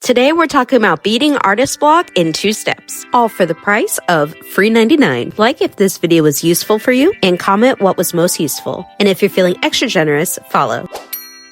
Today we're talking about beating artist block in 2 steps, all for the price of free 99. Like if this video was useful for you and comment what was most useful. And if you're feeling extra generous, follow.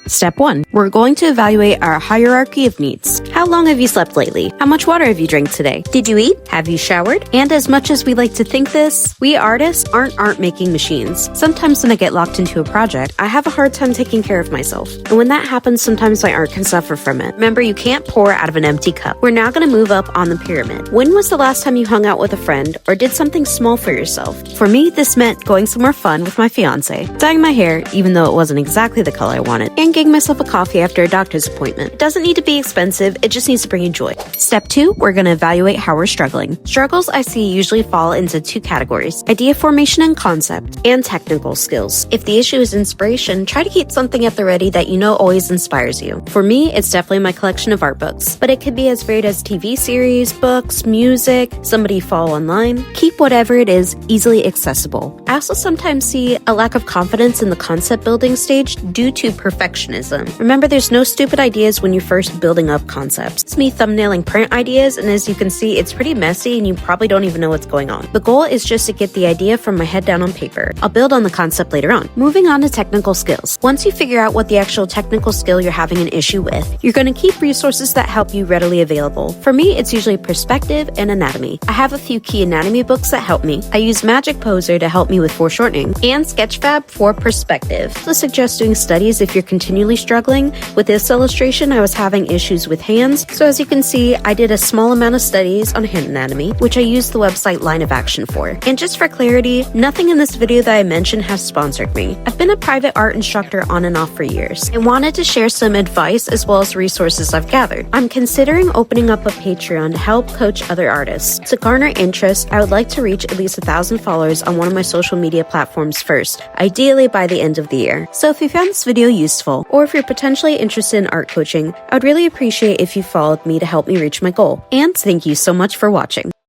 Step 1. We're going to evaluate our hierarchy of needs. How long have you slept lately? How much water have you drank today? Did you eat? Have you showered? And as much as we like to think this, we artists aren't art-making machines. Sometimes when I get locked into a project, I have a hard time taking care of myself. And when that happens, sometimes my art can suffer from it. Remember, you can't pour out of an empty cup. We're now going to move up on the pyramid. When was the last time you hung out with a friend or did something small for yourself? For me, this meant going somewhere fun with my fiance, dyeing my hair, even though it wasn't exactly the color I wanted, and getting myself a coffee after a doctor's appointment. It doesn't need to be expensive, it just needs to bring you joy. Step 2, we're going to evaluate how we're struggling. Struggles I see usually fall into 2 categories: idea formation and concept, and technical skills. If the issue is inspiration, try to keep something at the ready that you know always inspires you. For me, it's definitely my collection of art books, but it could be as varied as TV series, books, music, somebody you follow online. Keep whatever it is easily accessible. I also sometimes see a lack of confidence in the concept building stage due to perfectionism. Remember, there's no stupid ideas when you're first building up concepts. It's me thumbnailing print ideas, and as you can see, it's pretty messy and you probably don't even know what's going on. The goal is just to get the idea from my head down on paper. I'll build on the concept later on. Moving on to technical skills. Once you figure out what the actual technical skill you're having an issue with, you're going to keep resources that help you readily available. For me, it's usually perspective and anatomy. I have a few key anatomy books that help me. I use Magic Poser to help me with foreshortening, and Sketchfab for perspective. So suggest doing studies if you're continually struggling. With this illustration, I was having issues with hands, so as you can see, I did a small amount of studies on hand anatomy, which I used the website Line of Action for. And just for clarity, nothing in this video that I mentioned has sponsored me. I've been a private art instructor on and off for years, and wanted to share some advice as well as resources I've gathered. I'm considering opening up a Patreon to help coach other artists. To garner interest, I would like to reach at least 1,000 followers on one of my social media platforms first, ideally by the end of the year. So if you found this video useful, or if you're potentially interested in art coaching, I would really appreciate if you followed me to help me reach my goal. And thank you so much for watching.